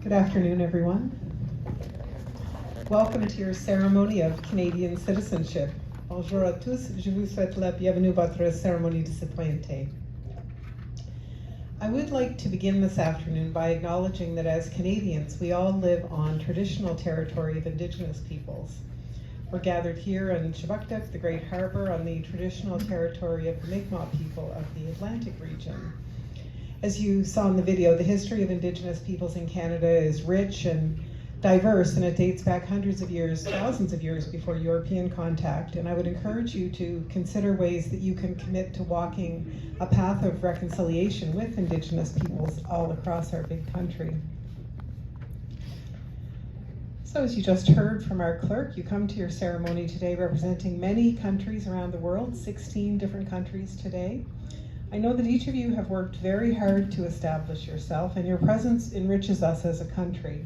Good afternoon, everyone. Welcome to your ceremony of Canadian citizenship. Bonjour à tous, je vous souhaite la bienvenue à votre cérémonie de citoyenneté. I would like to begin this afternoon by acknowledging that as Canadians, we all live on traditional territory of Indigenous peoples. We're gathered here in Chibuktuk, the Great Harbour, on the traditional territory of the Mi'kmaq people of the Atlantic region. As you saw in the video, the history of Indigenous peoples in Canada is rich and diverse, and it dates back hundreds of years, thousands of years before European contact. And I would encourage you to consider ways that you can commit to walking a path of reconciliation with Indigenous peoples all across our big country. So as you just heard from our clerk, you come to your ceremony today representing many countries around the world, 16 different countries today. I know that each of you have worked very hard to establish yourself, and your presence enriches us as a country.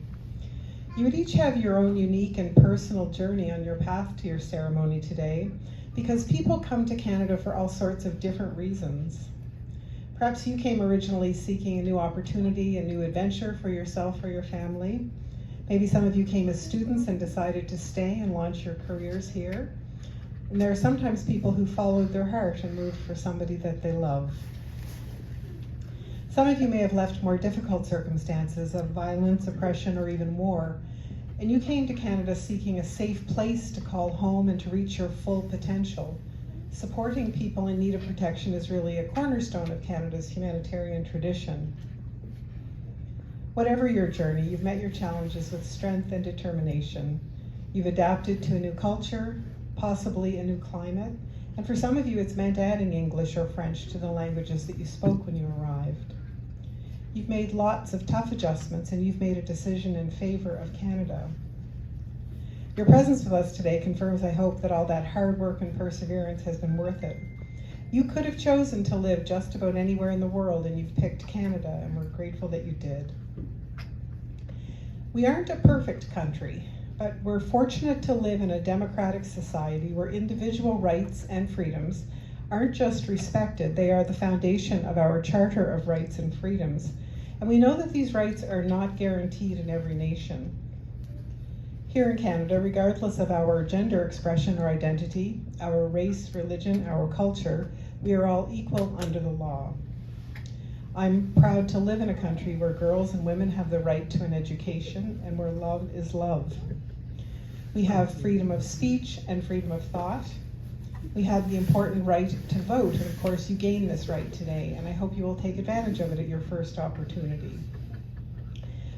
You would each have your own unique and personal journey on your path to your ceremony today, because people come to Canada for all sorts of different reasons. Perhaps you came originally seeking a new opportunity, a new adventure for yourself or your family. Maybe some of you came as students and decided to stay and launch your careers here. And there are sometimes people who followed their heart and moved for somebody that they love. Some of you may have left more difficult circumstances of violence, oppression, or even war, and you came to Canada seeking a safe place to call home and to reach your full potential. Supporting people in need of protection is really a cornerstone of Canada's humanitarian tradition. Whatever your journey, you've met your challenges with strength and determination. You've adapted to a new culture, possibly a new climate, and for some of you it's meant adding English or French to the languages that you spoke when you arrived. You've made lots of tough adjustments, and you've made a decision in favor of Canada. Your presence with us today confirms, I hope, that all that hard work and perseverance has been worth it. You could have chosen to live just about anywhere in the world, and you've picked Canada, and we're grateful that you did. We aren't a perfect country, but we're fortunate to live in a democratic society where individual rights and freedoms aren't just respected, they are the foundation of our Charter of Rights and Freedoms. And we know that these rights are not guaranteed in every nation. Here in Canada, regardless of our gender expression or identity, our race, religion, our culture, we are all equal under the law. I'm proud to live in a country where girls and women have the right to an education and where love is love. We have freedom of speech and freedom of thought. We have the important right to vote, and of course you gain this right today, and I hope you will take advantage of it at your first opportunity.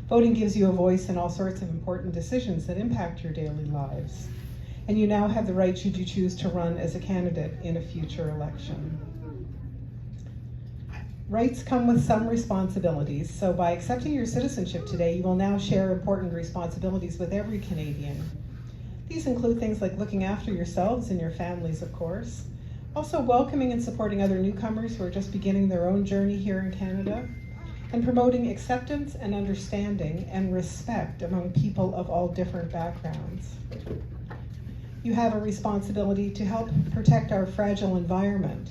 Voting gives you a voice in all sorts of important decisions that impact your daily lives, and you now have the right should you choose to run as a candidate in a future election. Rights come with some responsibilities, so by accepting your citizenship today, you will now share important responsibilities with every Canadian. These include things like looking after yourselves and your families, of course, also welcoming and supporting other newcomers who are just beginning their own journey here in Canada, and promoting acceptance and understanding and respect among people of all different backgrounds. You have a responsibility to help protect our fragile environment.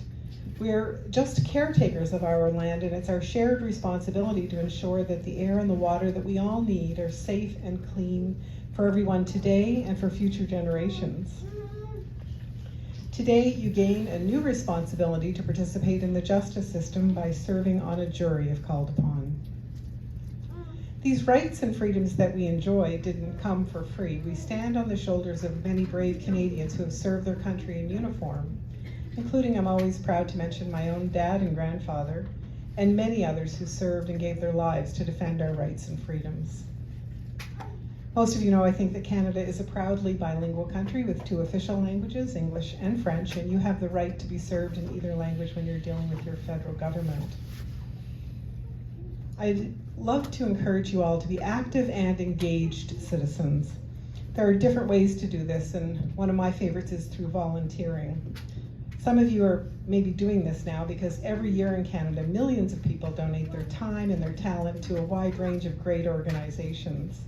We're just caretakers of our land, and it's our shared responsibility to ensure that the air and the water that we all need are safe and clean for everyone today and for future generations. Today, you gain a new responsibility to participate in the justice system by serving on a jury if called upon. These rights and freedoms that we enjoy didn't come for free. We stand on the shoulders of many brave Canadians who have served their country in uniform, including, I'm always proud to mention, my own dad and grandfather, and many others who served and gave their lives to defend our rights and freedoms. Most of you know, I think, that Canada is a proudly bilingual country with 2 official languages, English and French, and you have the right to be served in either language when you're dealing with your federal government. I'd love to encourage you all to be active and engaged citizens. There are different ways to do this, and one of my favorites is through volunteering. Some of you are maybe doing this now because every year in Canada, millions of people donate their time and their talent to a wide range of great organizations.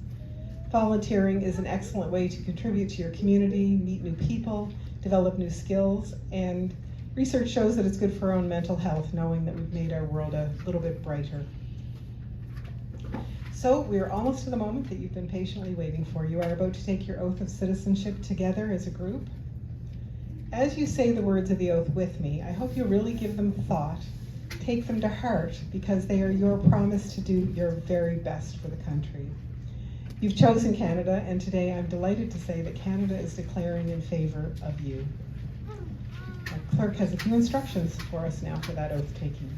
Volunteering is an excellent way to contribute to your community, meet new people, develop new skills, and research shows that it's good for our own mental health, knowing that we've made our world a little bit brighter. So we are almost to the moment that you've been patiently waiting for. You are about to take your oath of citizenship together as a group. As you say the words of the oath with me, I hope you really give them thought, take them to heart, because they are your promise to do your very best for the country. You've chosen Canada, and today I'm delighted to say that Canada is declaring in favor of you. Our clerk has a few instructions for us now for that oath taking.